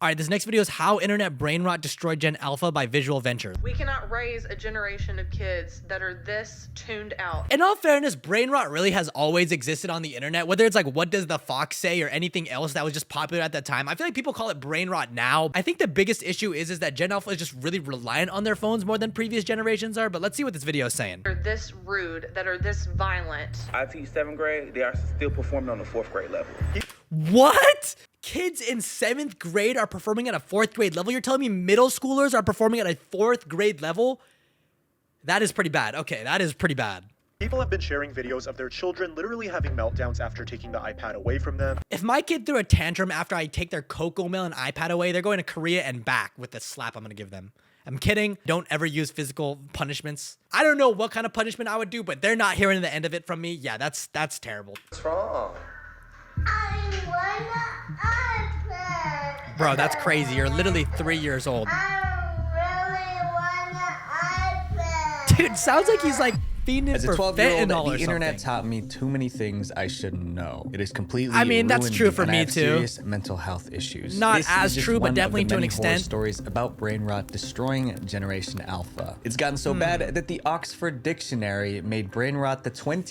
All right, this next video is how internet brain rot destroyed Gen Alpha by Visual Ventures. We cannot raise a generation of kids that are this tuned out. In all fairness, brain rot really has always existed on the internet, whether it's like what does the fox say or anything else that was just popular at that time. I feel like people call it brain rot now. I think the biggest issue is that Gen Alpha is just really reliant on their phones more than previous generations are, but let's see what this video is saying. They're this rude, that are this violent. I teach 7th grade, they are still performing on the 4th grade level. What? Kids in 7th grade are performing at a 4th grade level? You're telling me middle schoolers are performing at a 4th grade level? That is pretty bad. Okay, that is pretty bad. People have been sharing videos of their children literally having meltdowns after taking the iPad away from them. If my kid threw a tantrum after I take their Cocoa Melon iPad away, they're going to Korea and back with the slap I'm gonna give them. I'm kidding. Don't ever use physical punishments. I don't know what kind of punishment I would do, but they're not hearing the end of it from me. Yeah, that's terrible. What's wrong? I want an iPad. Bro, that's crazy. You're literally 3 years old. I really want an iPad. Dude, sounds like he's like fiending As a for 12-year-old, fentanyl or the internet something. taught me too many things I shouldn't know. It is completely I mean, that's ruined true me, for and I me have too. Serious mental health issues. Not This as is just true, but one of the definitely to an many horror extent. stories about brain rot destroying Generation Alpha. It's gotten so bad that the Oxford Dictionary made brain rot the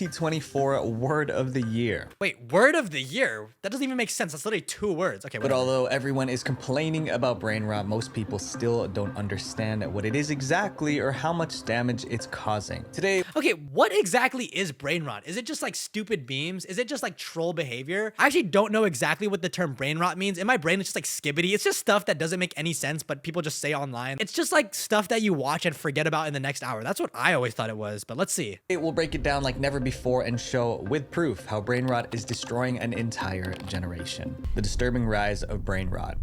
2024 word of the year. Wait, word of the year? That doesn't even make sense. That's literally 2 words. Okay, But whatever. although everyone is complaining about brain rot, most people still don't understand what it is exactly or how much damage it's causing. Today, Okay, what exactly is brain rot? Is it just like stupid memes? Is it just like troll behavior? I actually don't know exactly what the term brain rot means. In my brain, it's just like skibbity. It's just stuff that doesn't make any sense, but people just say online. It's just like stuff that you watch and forget about in the next hour. That's what I always thought it was, but let's see. it will break it down like never before and show with proof how brain rot is destroying an entire generation. The disturbing rise of brain rot.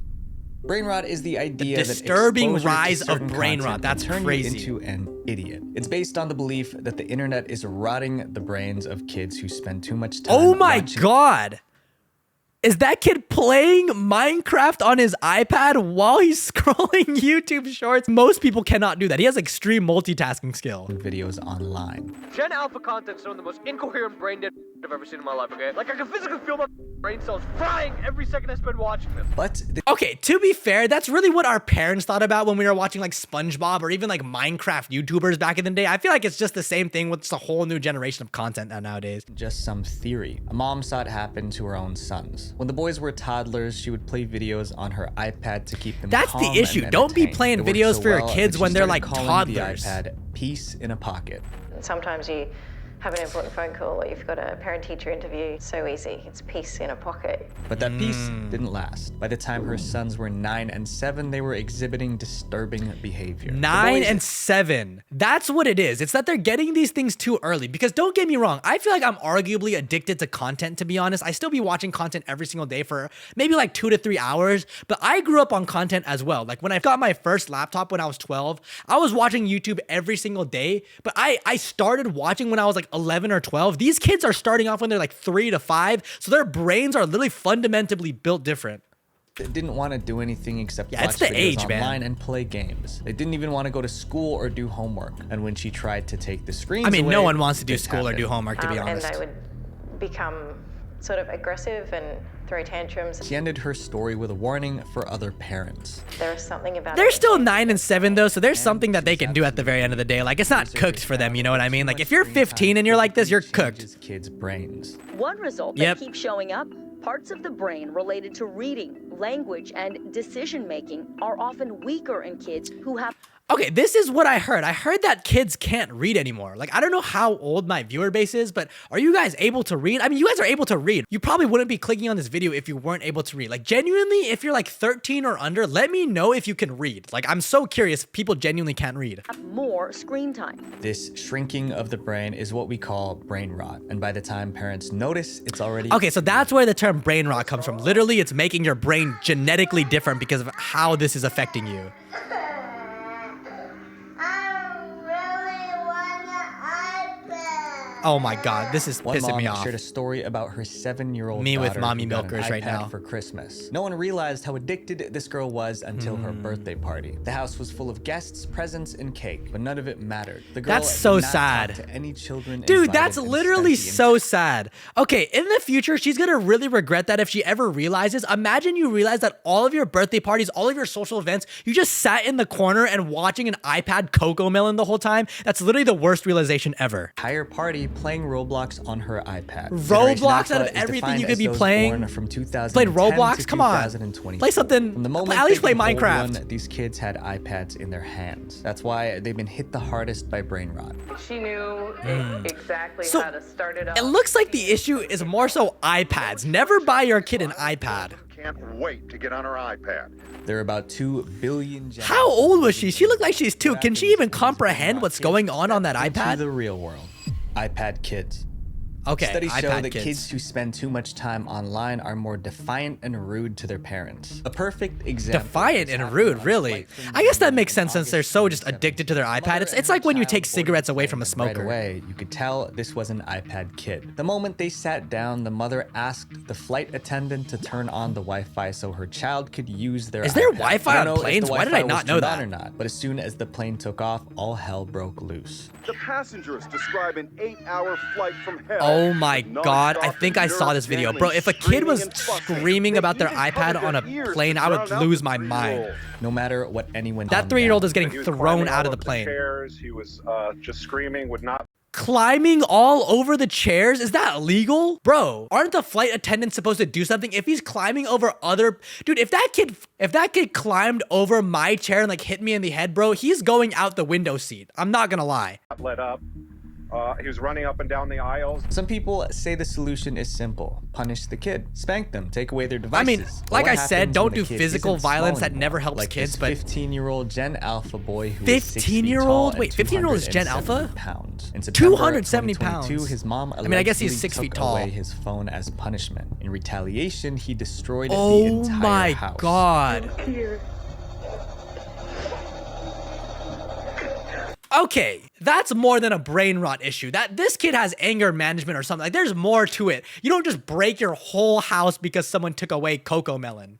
Brain rot is the idea disturbing that rise exposure to of certain brain rot. content That's can turn crazy. you into an idiot. It's based on the belief that the internet is rotting the brains of kids who spend too much time Oh my watching. God. Is that kid playing Minecraft on his iPad while he's scrolling YouTube shorts? Most people cannot do that. He has extreme multitasking skill. videos online. Gen Alpha content's some of the most incoherent brain dead I've ever seen in my life, okay? Like, I can physically feel my brain cells frying every second I spend watching them. But the Okay, to be fair, that's really what our parents thought about when we were watching like SpongeBob or even like Minecraft YouTubers back in the day. I feel like it's just the same thing with just a whole new generation of content nowadays. just some theory. A mom saw it happen to her own sons. When the boys were toddlers, she would play videos on her iPad to keep them That's calm the issue. and Don't be entertained. playing It worked videos so for your well kids that she when they're, started like, calling toddlers. The iPad peace in a pocket. Sometimes you have an important phone call or you've got a parent-teacher interview. So easy. It's peace in a pocket. But that peace didn't last. By the time her sons were 9 and 7, they were exhibiting disturbing behavior. The 9 boys- and 7. That's what it is. It's that they're getting these things too early. Because don't get me wrong, I feel like I'm arguably addicted to content, to be honest. I still be watching content every single day for maybe like 2 to 3 hours. But I grew up on content as well. Like when I got my first laptop when I was 12, I was watching YouTube every single day. But I started watching when I was like 11 or 12. These kids are starting off when they're like 3 to 5. So their brains are literally fundamentally built different. They didn't want to do anything except Yeah, watch it's the videos age, man. online and play games. They didn't even want to go to school or do homework. And when she tried to take the screens I mean, away, no one wants to do this school or do happened. homework, to be And honest. they would become sort of aggressive and throw tantrums. She ended her story with a warning for other parents. There is something about They're it. still 9 and 7 though, so there's something that they can do at the very end of the day. Like, it's not cooked for them, you know what I mean? Like, if you're 15 and you're like this, you're cooked. Changes kids' brains. One result Yep. that keeps showing up, parts of the brain related to reading, language, and decision making are often weaker in kids who have Okay, this is what I heard. I heard that kids can't read anymore. Like, I don't know how old my viewer base is, but are you guys able to read? I mean, you guys are able to read. You probably wouldn't be clicking on this video if you weren't able to read. Like, genuinely, if you're like 13 or under, let me know if you can read. Like, I'm so curious if people genuinely can't read. more screen time. This shrinking of the brain is what we call brain rot. And by the time parents notice, it's already... Okay, so that's where the term brain rot comes from. Literally, it's making your brain genetically different because of how this is affecting you. I really want an iPad. Oh my God, this is One pissing mom me off. shared a story about her 7-year-old Me with daughter mommy who got an milkers right iPad now. for Christmas. No one realized how addicted this girl was until her Hmm. birthday party. The house was full of guests, presents, and cake, but none of it mattered. The girl That's so did not sad. talk to any children Dude, invited that's and literally spent the so sad. Okay, in the future, she's gonna really regret that if she ever realizes. Imagine you realize that all of your birthday parties, all of your social events, you just sat in the corner and watching an iPad Cocomelon the whole time. That's literally the worst realization ever. entire party playing Roblox on her iPad. Roblox Generation out of Alpha is everything defined you could as be those playing. born from 2010 Played Roblox? to Come on. 2022. Play something. From the moment At least they play could hold Minecraft. one, these kids had iPads in their hands. That's why they've been hit the hardest by brain rot. She knew exactly So, how to start it up. It looks like the issue is more so iPads. Never buy your kid an iPad. Can't wait to get on her iPad. There are about 2 billion. How old was she? She looked like she's 2. Can she even comprehend what's going on that Into iPad? the real world. iPad kids. Okay, Studies show iPad that kids. kids who spend too much time online are more defiant and rude to their parents. A perfect example. Defiant and rude, really. I guess that makes sense since they're so just addicted to their iPad. It's like when you take cigarettes away from a Right smoker. away, you could tell this was an iPad kid. The moment they sat down, the mother asked the flight attendant to turn on the Wi-Fi so her child could use their Is there iPad. Wi-Fi I don't on know if the planes? Why did I Wi-Fi not was know turned on that? or not, but as soon as the plane took off, all hell broke loose. The passengers describe an 8-hour flight from hell. Oh my with God, I nonstop think I saw this video. Bro, if a kid was screaming about their iPad on a plane, I would lose my mind. No matter what anyone That calmed 3-year-old down. is getting He was thrown climbing out all of the plane. chairs. He was just screaming, would not Climbing all over the chairs? Is that illegal? Bro, aren't the flight attendants supposed to do something? If he's climbing over other... Dude, if that kid climbed over my chair and like hit me in the head, bro, he's going out the window seat. I'm not gonna lie. let up. He was running up and down the aisles. Some people say the solution is simple. Punish the kid. Spank them. Take away their I devices. mean, But like what I said, happens don't when the do kid physical isn't small violence that anymore? never helps Like kids, this but 15-year-old Gen Alpha boy who is 6 feet 15-year-old? tall and Wait, 15-year-old is Gen 270 Alpha? pounds. In September 270 2022, pounds. his mom I mean, I guess he's allegedly 6 feet took tall. away his phone as punishment. In retaliation, he destroyed the Oh entire my house. God. Okay, that's more than a brain rot issue. This kid has anger management or something. Like, there's more to it. You don't just break your whole house because someone took away Cocomelon.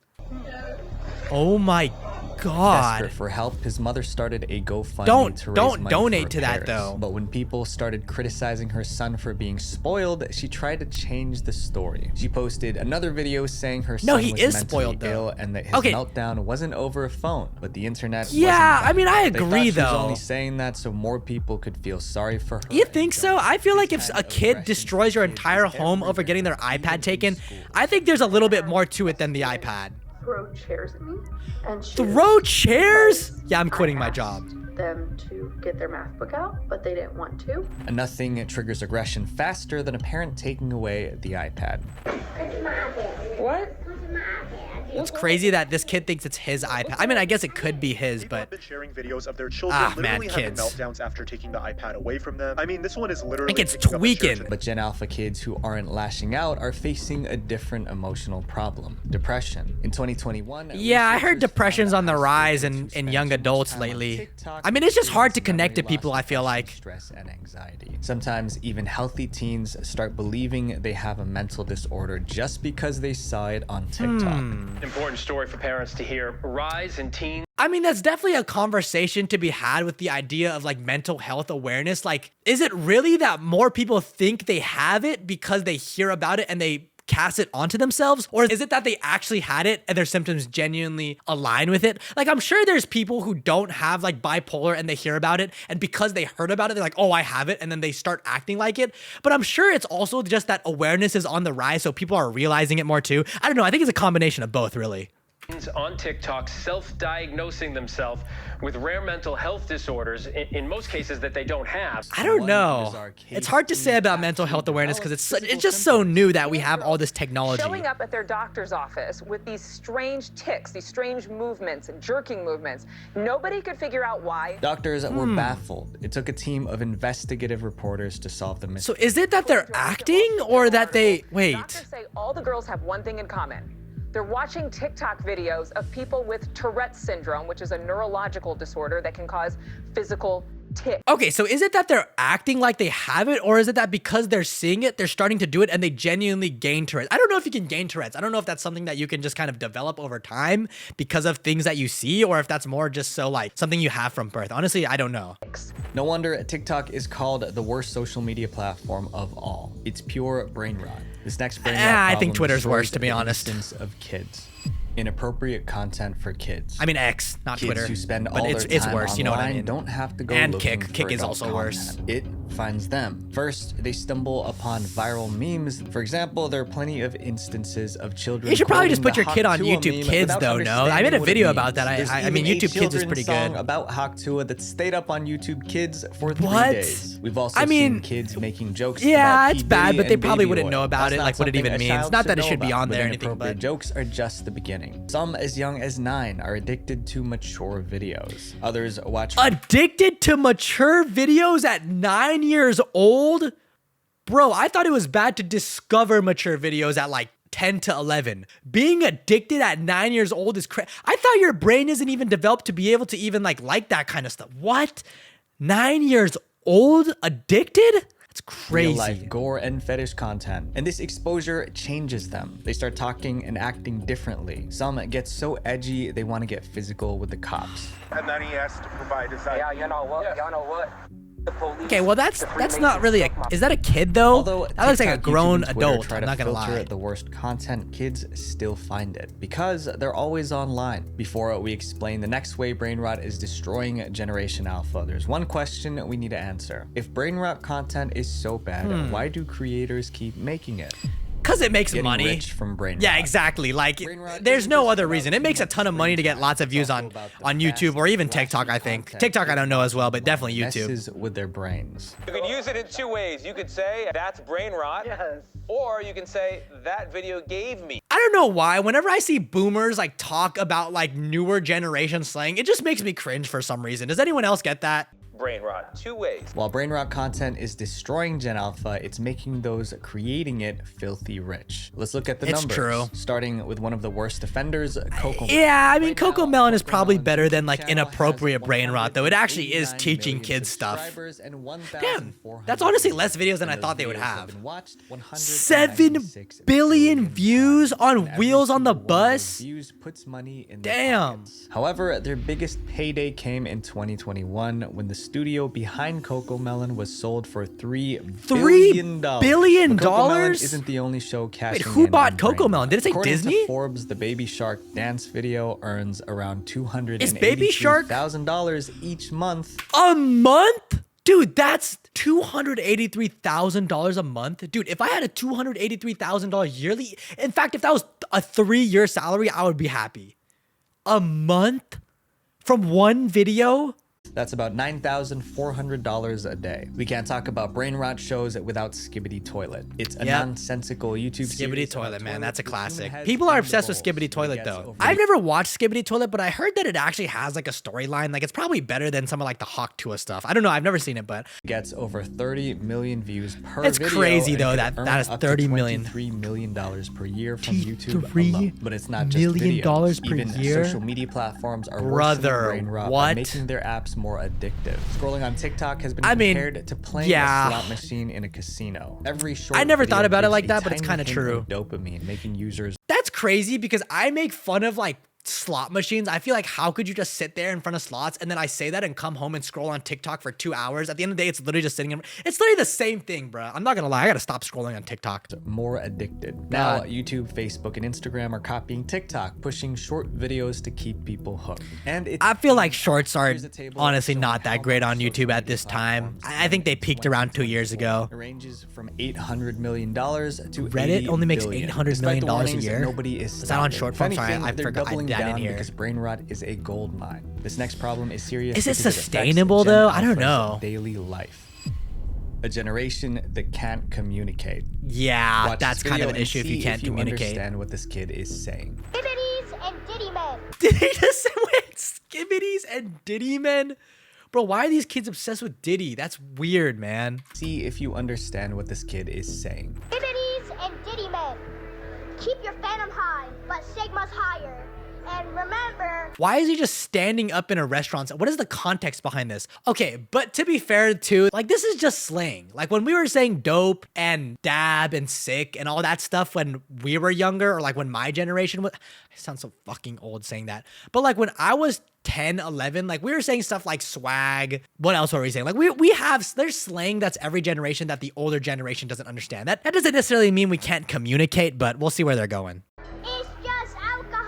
Oh my God. Desperate for help, his mother started a GoFundMe Don't to raise money donate for to that, repairs. though. But when people started criticizing her son for being spoiled, she tried to change the story. She posted another video saying her son he was is mentally spoiled, though. ill and that his Okay. meltdown wasn't over a phone, but the internet Yeah, wasn't I mean, I They thought agree, she was though. only saying that so more people could feel sorry for her. You and think so? don't. I feel like if This a kind of kid aggression destroys your to kids entire is home over everywhere, getting their even iPad in taken, school. I think there's a little bit more to it than the iPad. Throw chairs at me and Throw chairs? Yeah, I'm quitting my job. them to get their math book out, but they didn't want to. And nothing triggers aggression faster than a parent taking away the iPad. What? It's crazy that this kid thinks it's his iPad. I mean, I guess it could be his, People have but been sharing videos of their children man, literally having kids. meltdowns after taking the iPad away from them. I mean, this one is literally it's picking up the tweaking. chairs But Gen Alpha kids who aren't lashing out are facing a different emotional problem, depression. In 2021, yeah, I heard researchers depression's found on the that high rise school in kids who spend young too much adults time on lately. TikTok I mean, it's just hard to experience connect to memory people, loss, I feel depression, like. stress and anxiety. Sometimes even healthy teens start believing they have a mental disorder just because they saw it on TikTok. Important story for parents to hear. Rise in teen I mean, that's definitely a conversation to be had with the idea of like mental health awareness. Like, is it really that more people think they have it because they hear about it and they cast it onto themselves? Or is it that they actually had it and their symptoms genuinely align with it? Like, I'm sure there's people who don't have like bipolar and they hear about it, and because they heard about it, they're like, oh, I have it, and then they start acting like it. But I'm sure it's also just that awareness is on the rise, so people are realizing it more too. I don't know. I think it's a combination of both, really. on TikTok self-diagnosing themselves with rare mental health disorders, in most cases that they don't have. I don't know. It's hard to say about mental health awareness because it's just so new that we have all this technology. Showing up at their doctor's office with these strange tics, these strange movements, jerking movements. Nobody could figure out why. Doctors were baffled. It took a team of investigative reporters to solve the mystery. So is it that they're acting or that they... Wait. Doctors say all the girls have one thing in common. They're watching TikTok videos of people with Tourette's syndrome, which is a neurological disorder that can cause physical tick. Okay, so is it that they're acting like they have it, or is it that because they're seeing it, they're starting to do it and they genuinely gain Tourette's? I don't know if you can gain Tourette's. I don't know if that's something that you can just kind of develop over time because of things that you see, or if that's more just so like something you have from birth. Honestly, I don't know. No wonder TikTok is called the worst social media platform of all. It's pure brain rot. This next brain rot I think problem Twitter's worse, destroys to be the honest. innocence of kids. Inappropriate content for kids. I mean X, not Kids Twitter. who spend but all it's their time worse, you know what I online mean? don't have to go and looking Kick for is adult also worse. content. It finds them. First, they stumble upon viral memes. For example, there are plenty of instances of children. You should probably just put quoting your kid the on Hawk Tuah YouTube meme Kids without though, no? I made a understanding what it video means. about that. There's I mean, even a YouTube Kids is pretty children's song good. about Hawk Tuah that stayed up on YouTube Kids for 3 What? days. We've also I mean, seen kids making jokes yeah, about it's P. bad, Diddy but they and probably baby wouldn't oil. know about That's it, not like what it something even a means. child Not that it should be know on about, there or but anything, inappropriate but jokes are just the beginning. Some as young as 9 are addicted to mature videos. Others watch addicted to mature videos at 9 years old? Bro, I thought it was bad to discover mature videos at like 10 to 11. Being addicted at 9 years old is crazy. I thought your brain isn't even developed to be able to even like that kind of stuff. What? 9 years old? Addicted? That's crazy. real life gore and fetish content, and this exposure changes them. They start talking and acting differently. Some get so edgy they want to get physical with the cops. And then he has to provide his ID. Yeah, you know what? Y'all know what? The police. Okay, well that's not really a, is that a kid though? Although that looks like a TikTok, grown YouTube, and Twitter adult, try I'm to not gonna filter lie. the worst content, kids still find it because they're always online. Before we explain the next way brain rot is destroying Generation Alpha, there's one question we need to answer. If brain rot content is so bad, why do creators keep making it? Because it makes Getting money. rich from brain Yeah, rot. exactly. Like, rot there's isn't no just other about reason. It makes a ton of money to get lots of views on YouTube or even TikTok, I think. TikTok I don't know as well, but definitely YouTube. Messes with their brains. You can use it in 2 ways. You could say, that's brain rot. Yes. Or you can say, that video gave me. I don't know why. Whenever I see boomers like talk about like newer generation slang, it just makes me cringe for some reason. Does anyone else get that? Brain rot. 2 ways. While brain rot content is destroying Gen Alpha, it's making those creating it filthy rich. Let's look at the It's numbers. true. Starting with one of the worst offenders, Coco. Yeah, I mean, Right Coco now, Melon is Coco probably Melon's better than like channel inappropriate has brain rot, though. It actually is 189 teaching million kids stuff. subscribers and Damn, 1,400 that's honestly less videos than I and thought those they would videos have. been watched 7 196 billion views times. on And every Wheels on the single one of those Bus? Views puts money in their Damn. pockets. However, their biggest payday came in 2021 when the studio behind Coco Melon was sold for $3 billion. billion But Coco Melon dollars? isn't the only show cashing who in bought on Coco brain Melon? rot. Did it say According Disney? To Forbes, the Baby Shark dance video earns around $283,000 each month. A month? Dude, that's $283,000 a month. Dude, if I had a $283,000 yearly, in fact, if that was a 3-year salary, I would be happy. A month from one video? That's about $9,400 a day. We can't talk about brain rot shows without Skibbity Toilet. It's a Yep. nonsensical YouTube Skibbity series Toilet, about man, that's a with classic. human heads People are and obsessed with bowls. Skibbity Toilet, It gets though. over- I've never watched Skibbity Toilet, but I heard that it actually has like a storyline. Like, it's probably better than some of like the Hawk Tuah stuff. I don't know. I've never seen it, but Gets over 30 million views per That's video. crazy, and though, can that earn is up to 30 million. $23 million per year from YouTube $3 alone. But it's not just million videos. per Even year? social media platforms are Brother, worsening brain rot by what? making their apps more addictive. Scrolling on TikTok has been I mean, compared to playing yeah. a slot machine in a casino. Every short I never video thought about it gives like a that, but it's tiny kinda hint true. of dopamine, making users that's crazy because I make fun of like slot machines. I feel like how could you just sit there in front of slots and then I say that and come home and scroll on TikTok for 2 hours? At the end of the day, it's literally just sitting in. It's literally the same thing, bro. I'm not gonna lie. I gotta stop scrolling on TikTok. more addicted. Now, God. YouTube, Facebook, and Instagram are copying TikTok, pushing short videos to keep people hooked. And it's I feel like shorts are Here's a table honestly showing not how that great much on social YouTube at media this time. platforms I think they peaked around 2 years ago. It ranges from $800 million to Reddit $80 only makes billion. $800 Despite million the a warnings, year? Nobody is Is that on stopping. short If form? Sorry, anything, I they're forgot. I doubling didn't down hear. because brain rot is a gold mine. This next problem is serious. Is it because affects sustainable, Gen though? I don't Alpha's know. Daily life. A generation that can't communicate. Yeah, Watch that's this kind of video an and issue if you see can't communicate. Understand what this kid is saying. Skibbities and Diddy Men. Did he just say wait, Skibbities and Diddy Men? Bro, why are these kids obsessed with Diddy? That's weird, man. See if you understand what this kid is saying. Skibbities and Diddy Men. Keep your phantom high, but Sigma's higher. And remember, Why is he just standing up in a restaurant? What is the context behind this? Okay, but to be fair too, like this is just slang. Like when we were saying dope and dab and sick and all that stuff when we were younger, or like when my generation was, I sound so fucking old saying that. But like when I was 10, 11, like we were saying stuff like swag. What else were we saying? Like there's slang that's every generation that the older generation doesn't understand. That doesn't necessarily mean we can't communicate, but we'll see where they're going. It's just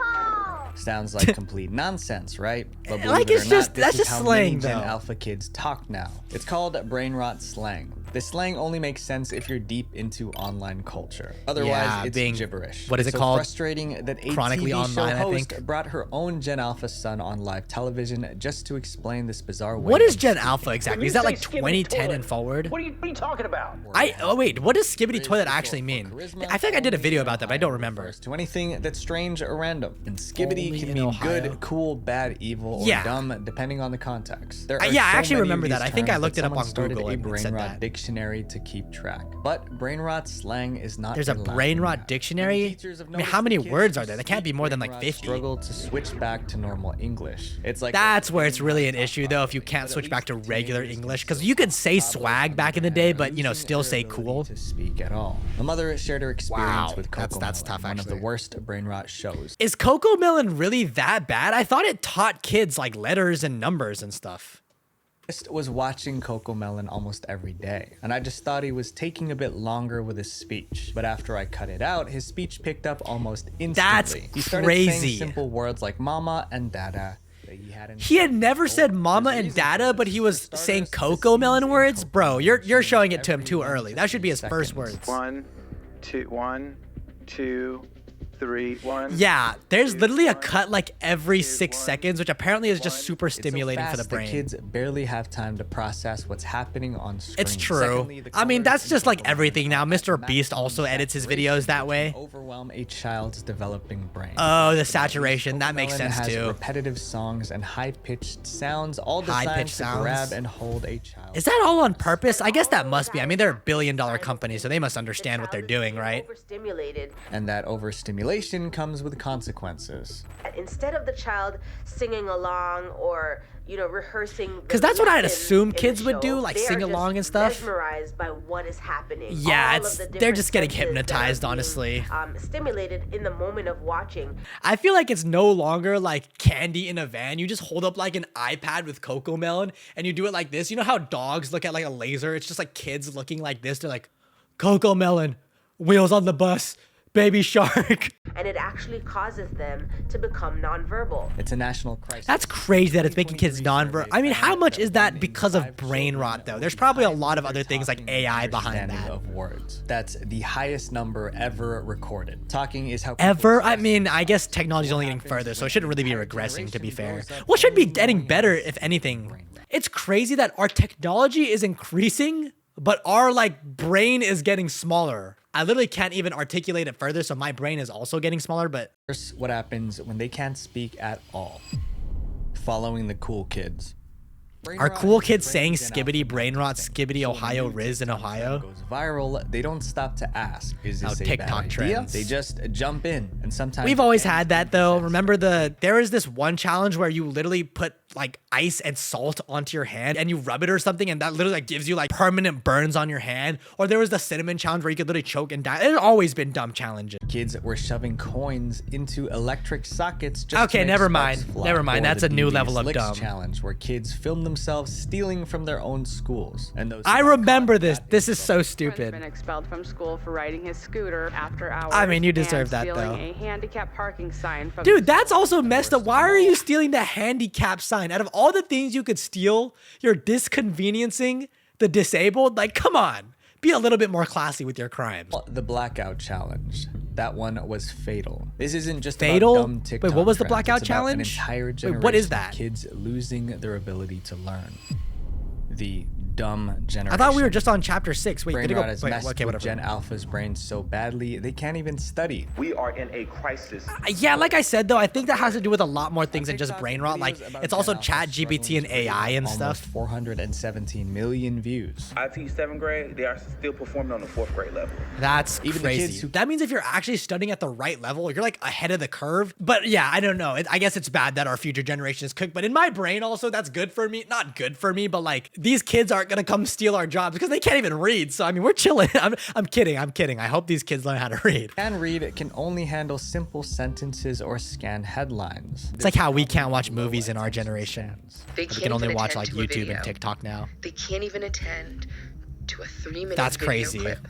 alcohol. Sounds like complete nonsense, right? But Like believe it it's or just not, that's this is just how slang many Gen though. Alpha kids talk now. It's called brain rot slang. This slang only makes sense if you're deep into online culture. Otherwise, Yeah, it's being- gibberish. what is it so called? Frustrating that a Chronically TV online, I show host think. brought her own Gen Alpha son on live television just to explain this bizarre way. What is of Gen speaking. Alpha exactly? When Is you that like say skibbity 2010 toilet, and forward? What are you talking about? Oh wait, what does skibbity toilet actually mean? I think I did a video about that, but I don't remember. To anything that's strange or random. And skibbity Only can in mean Ohio. good, cool, bad, evil, or Yeah. dumb, depending on the context. There are Yeah, I so actually many of remember these that. I think I terms looked it up someone on started Google a and it brain said rot that. dictionary to keep track. But brain rot slang is not. There's a allowed brain in rot that. dictionary? Many teachers have I mean, how many noticed kids words who are there? There can't be speak more than brain like rot 50. Struggle to switch back to normal English. It's like That's where it's really an issue though, if you can't switch back to regular English. Because you could say swag back in the day, but you know, still say cool. To speak at all. The mother shared her experience Wow, with Coco that's Melon, tough, one of the actually. worst brain rot shows. Is Coco Melon really that bad? I thought it taught kids like letters and numbers and stuff. Was watching Coco Melon almost every day, and I just thought he was taking a bit longer with his speech. But after I cut it out, his speech picked up almost instantly. That's He started crazy. saying simple words like "mama" and "dada." He had never said mama and dada, but he was saying Coco Melon words? Bro, you're showing it to him too early. That should be his first words. 1, 2, 3, 1. Yeah, there's literally a cut like every 6 seconds, which apparently is just super stimulating for the brain. Kids barely have time to process what's happening on screen. It's true. Secondly, the I mean, colors that's just and like tone everything now. Mr. maximum Beast also edits his videos that way. Overwhelm a child's developing brain. Oh, the saturation. That makes Melon sense has too. repetitive songs and high-pitched sounds, all designed High-pitched to sounds. grab and hold a child. Is that all on purpose? I guess that must be. I mean, they're a billion-dollar company, so they must understand what they're doing, right? Overstimulated. And that overstimulation comes with consequences. Instead of the child singing along or rehearsing, because that's what I'd assume kids would do, like sing along and stuff. Mesmerized by what is happening. Yeah, All of the they're different just getting senses that are hypnotized, being, honestly. Stimulated in the moment of watching. I feel like it's no longer like candy in a van. You just hold up like an iPad with Coco Melon and you do it like this. You know how dogs look at like a laser? It's just like kids looking like this. They're like, Coco Melon, wheels on the bus, baby shark. And it actually causes them to become nonverbal. It's a national crisis. That's crazy that it's making kids nonverbal. I mean, how much is that because of brain rot though? There's probably a lot of other things like AI behind that. Of words. That's the highest number ever recorded. Talking is how Ever? I mean, I guess technology's only getting further, so it shouldn't really be regressing, to be fair. What should be getting better, if anything? It's crazy that our technology is increasing, but our like brain is getting smaller. I literally can't even articulate it further, so my brain is also getting smaller, but Here's what happens when they can't speak at all. Following the cool kids. are cool kids saying skibbity brain rot, skibbity Ohio Riz in Ohio? Goes viral, they don't stop to ask, is this a TikTok bad idea? trends. They just jump in, and sometimes We've always had that though. Remember there is this one challenge where you literally put like ice and salt onto your hand and you rub it or something, and that literally like gives you like permanent burns on your hand. Or there was the cinnamon challenge where you could literally choke and die. There's always been dumb challenges. Kids were shoving coins into electric sockets just Okay, to make never sparks mind. fly. Never mind. Or That's the a new Devious level of Licks dumb. challenge where kids film themselves stealing from their own schools. And those I remember this. This is so stupid. Been expelled from school for riding his scooter after hours. I mean, you deserve and that, stealing though. a handicap parking sign from Dude, that's also messed up. Why are you stealing the handicap sign? Out of all the things you could steal, you're disconveniencing the disabled? Like, come on. Be a little bit more classy with your crimes. The blackout challenge. That one was fatal. This isn't just Fatal? about dumb TikTok Wait, what was the trends. blackout It's about challenge? An entire Wait, generation what is of that? kids losing their ability to learn. The dumb generation. I thought we were just on chapter 6. Wait, did it go? Brain rot has Wait, messed okay, with whatever. Gen Alpha's brains so badly they can't even study. We are in a crisis. Yeah, like I said though, I think that has to do with a lot more things than just brain rot. Like it's also Chat GPT and AI and stuff. 417 million views. I teach 7th grade. They are still performing on the 4th grade level. That's Even the crazy. kids who- That means if you're actually studying at the right level, you're like ahead of the curve. But yeah, I don't know. I guess it's bad that our future generation is cooked. But in my brain also, that's good for me. Not good for me, but like these kids aren't gonna come steal our jobs because they can't even read. So I mean, we're chilling. I'm kidding. I hope these kids learn how to read. Can read, it can only handle simple sentences or scan headlines. It's like how we can't watch movies in our generation. They We can't can only even watch attend like to a YouTube video. and TikTok now. They can't even attend to a 3-minute That's video crazy. clip.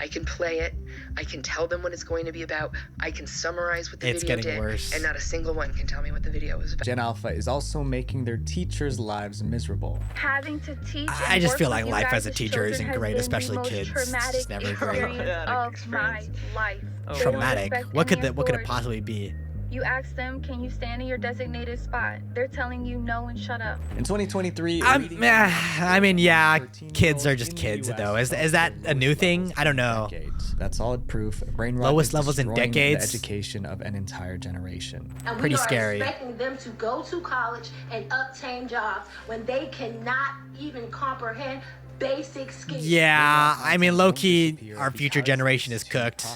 I can play it. I can tell them what it's going to be about. I can summarize what the It's video getting did, worse. and not a single one can tell me what the video was about. Gen Alpha is also making their teachers' lives miserable. Having to teach. I and just work feel with like you life guys as a teacher children isn't has great, been the especially most kids. It's traumatic just never great. experience of my life. They don't Traumatic. respect What could any that? What could it authority. possibly be? You ask them, can you stand in your designated spot? They're telling you no and shut up. In 2023, I mean, yeah, kids are just kids though. Is that a new thing? I don't know. That's solid proof. Brain rot Lowest is levels in destroying decades. The education of an entire generation. And Pretty we are scary. expecting them to go to college and obtain jobs when they cannot even comprehend basic skills. Yeah, I mean, low key, our future generation is cooked.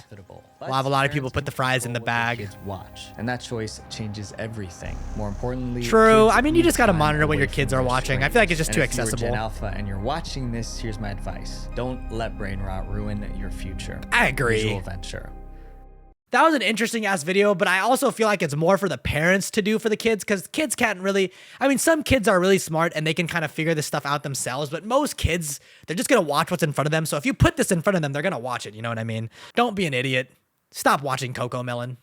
We'll have a lot of people put the fries in the bag. Watch, and that choice changes everything. More importantly, True. kids I mean, you need just gotta time monitor what away your kids from are their watching. I feel like it's just screens. too And if you were accessible. Gen Alpha and you're watching this, here's my advice: don't let brain rot ruin your future. I agree. Visual venture. That was an interesting ass video, but I also feel like it's more for the parents to do for the kids because kids can't really, I mean, some kids are really smart and they can kind of figure this stuff out themselves, but most kids, they're just going to watch what's in front of them. So if you put this in front of them, they're going to watch it. You know what I mean? Don't be an idiot. Stop watching Coco Melon.